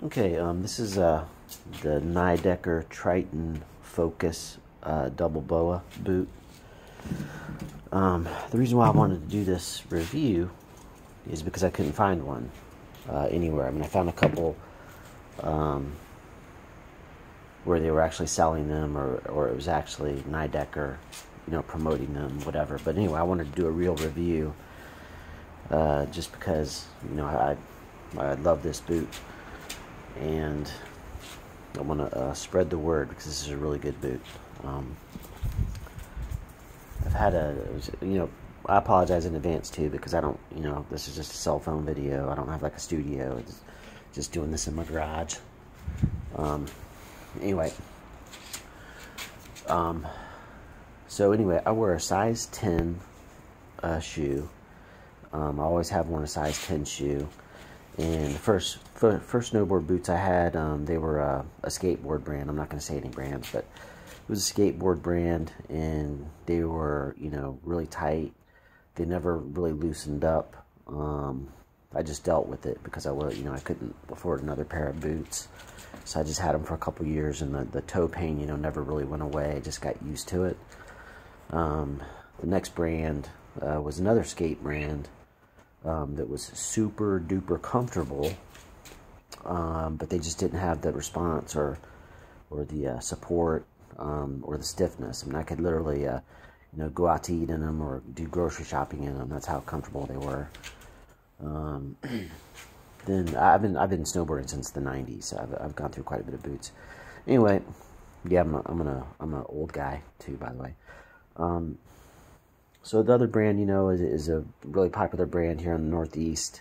Okay, this is the Nidecker Triton Focus double boa boot. The reason why I wanted to do this review is because I couldn't find one anywhere. I mean, I found a couple where they were actually selling them, or it was actually Nidecker, promoting them, whatever. But anyway, I wanted to do a real review just because, I love this boot. And I want to spread the word because this is a really good boot. I've had I apologize in advance too because I don't, this is just a cell phone video. I don't have like a studio. It's just doing this in my garage. Anyway. So anyway, I wear a size 10 shoe. I always have worn a size 10 shoe. And the first snowboard boots I had, they were a skateboard brand. I'm not going to say any brands, but it was a skateboard brand, and they were, really tight. They never really loosened up. I just dealt with it because I couldn't afford another pair of boots. So I just had them for a couple years, and the toe pain, never really went away. I just got used to it. The next brand was another skate brand. That was super duper comfortable, but they just didn't have the response or the support or the stiffness. I mean, I could literally go out to eat in them or do grocery shopping in them. That's how comfortable they were. Then I've been snowboarding since the '90s. So I've gone through quite a bit of boots. Anyway, yeah, I'm an old guy too, by the way. So the other brand, is a really popular brand here in the Northeast,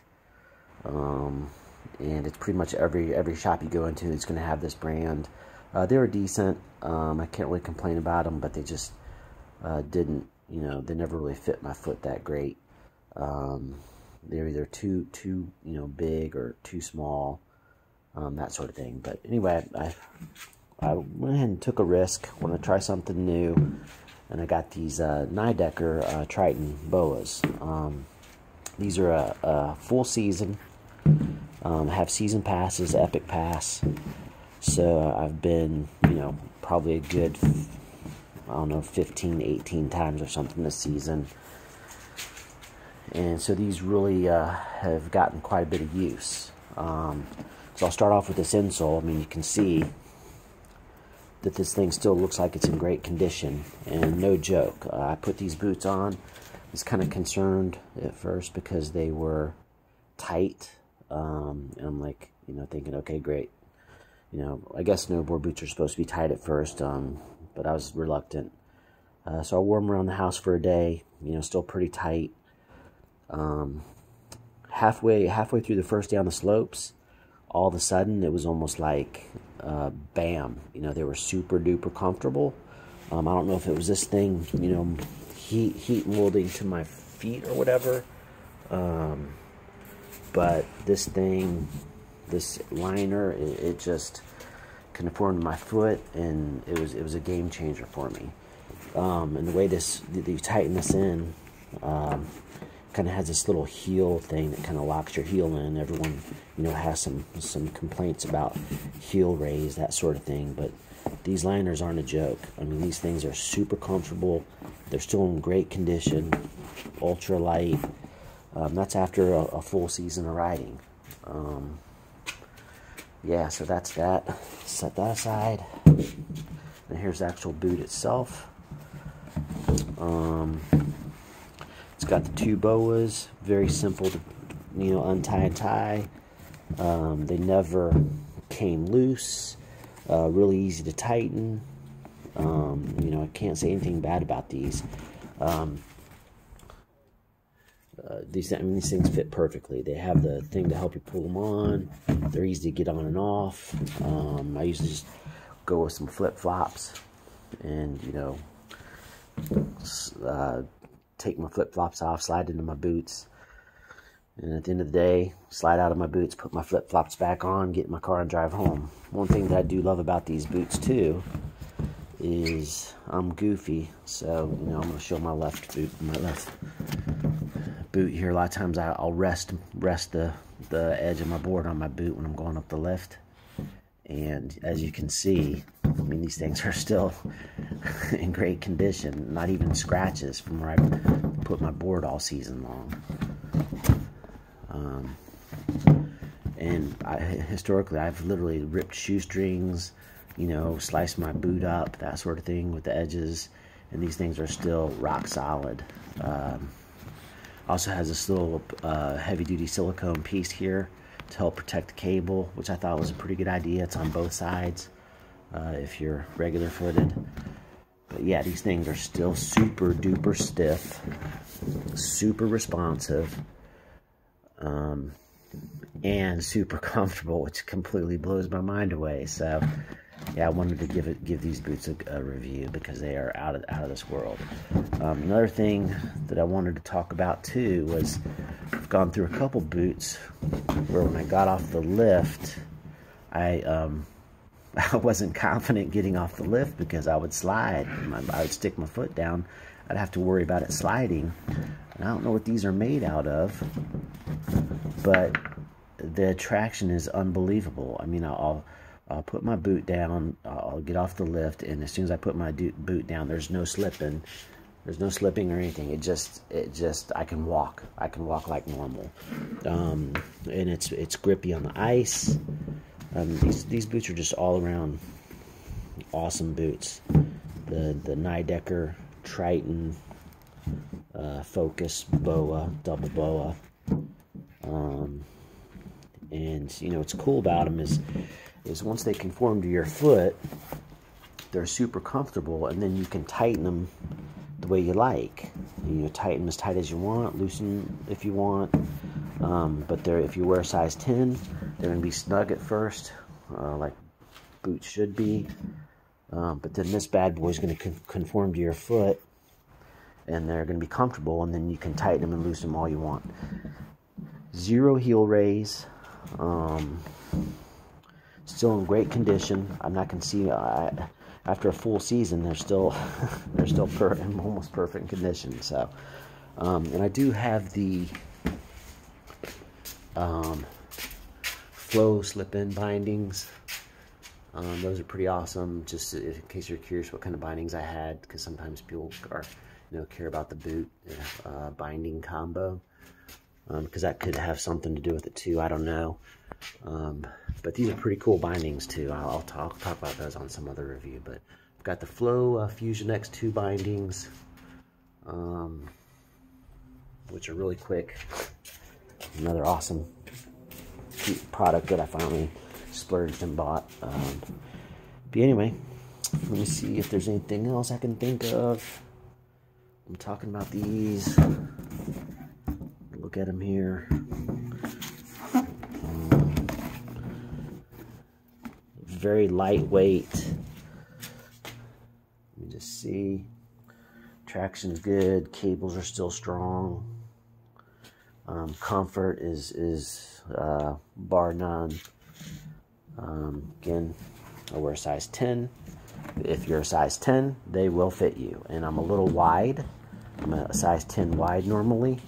and it's pretty much every shop you go into is going to have this brand. They were decent. I can't really complain about them, but they just didn't, they never really fit my foot that great. They're either too big or too small, that sort of thing. But anyway, I went ahead and took a risk. Want to try something new. And I got these Nidecker Triton boas. These are a full season. Have season passes, epic pass. So I've been, probably a good, 15, 18 times or something this season. And so these really have gotten quite a bit of use. So I'll start off with this insole. I mean, you can see that this thing still looks like it's in great condition, and no joke. I put these boots on. I was kind of concerned at first because they were tight, and I'm like, thinking, okay, great. I guess snowboard boots are supposed to be tight at first, but I was reluctant. So I wore them around the house for a day, still pretty tight. Halfway through the first day on the slopes, all of a sudden it was almost like bam, they were super duper comfortable. I don't know if it was this thing, heat molding to my feet or whatever, but this thing, this liner, it just conformed to my foot, and it was a game changer for me. And the way you tighten this in, kind of has this little heel thing that kind of locks your heel in. Everyone, has some complaints about heel raise, that sort of thing, but these liners aren't a joke. I mean, these things are super comfortable. They're still in great condition, ultra light. That's after a full season of riding. Yeah, so that's that. Set that aside. And here's the actual boot itself. It's got the two boas, very simple to, untie and tie. They never came loose, really easy to tighten. I can't say anything bad about these. These things fit perfectly. They have the thing to help you pull them on. They're easy to get on and off. I usually just go with some flip-flops and, take my flip-flops off, slide into my boots, and at the end of the day, slide out of my boots, put my flip-flops back on, get in my car and drive home. One thing that I do love about these boots too is I'm goofy, so I'm going to show my left boot here. A lot of times I'll rest the the edge of my board on my boot when I'm going up the lift. And as you can see, I mean, these things are still in great condition. Not even scratches from where I put my board all season long. And historically, I've literally ripped shoestrings, you know, sliced my boot up, that sort of thing with the edges. And these things are still rock solid. Also has this little heavy-duty silicone piece here to help protect the cable, which I thought was a pretty good idea. It's on both sides if you're regular footed. But yeah, these things are still super duper stiff, super responsive, and super comfortable, which completely blows my mind away. So yeah, I wanted to give these boots a review because they are out of this world. Another thing that I wanted to talk about too was I've gone through a couple boots where when I got off the lift, I wasn't confident getting off the lift because I would slide. I would stick my foot down. I'd have to worry about it sliding. And I don't know what these are made out of, but the traction is unbelievable. I mean, I'll put my boot down, I'll get off the lift, and as soon as I put my boot down, there's no slipping. There's no slipping or anything. It just, I can walk. I can walk like normal. And it's grippy on the ice. These boots are just all around awesome boots. The Nidecker Triton Focus Boa, double boa. And you know what's cool about them is once they conform to your foot, they're super comfortable, and then you can tighten them the way you like. You tighten them as tight as you want, loosen if you want. But if you wear a size 10, they're going to be snug at first, like boots should be. But then this bad boy is going to conform to your foot, and they're going to be comfortable, and then you can tighten them and loosen them all you want. Zero heel raise. Still in great condition. I'm not going to see after a full season they're still in almost perfect condition. So, and I do have the flow slip-in bindings. Those are pretty awesome. Just in case you're curious what kind of bindings I had, because sometimes people care about the boot binding combo. Because that could have something to do with it too. I don't know. But these are pretty cool bindings too. I'll talk about those on some other review. But I've got the Flow Fusion X2 bindings, which are really quick. Another awesome product that I finally splurged and bought. But anyway, let me see if there's anything else I can think of. I'm talking about these. Look at them here. Very lightweight. Let me just see. Traction's good. Cables are still strong. Comfort is bar none. Again, I wear a size 10. If you're a size 10, they will fit you. And I'm a little wide. I'm a size 10 wide normally.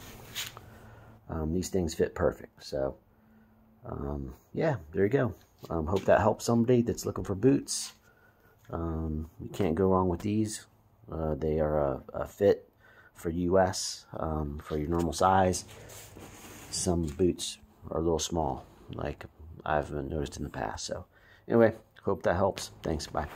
These things fit perfect. So, yeah, there you go. Hope that helps somebody that's looking for boots. You can't go wrong with these. They are a fit for US, for your normal size. Some boots are a little small, like I've noticed in the past. So, anyway, hope that helps. Thanks. Bye.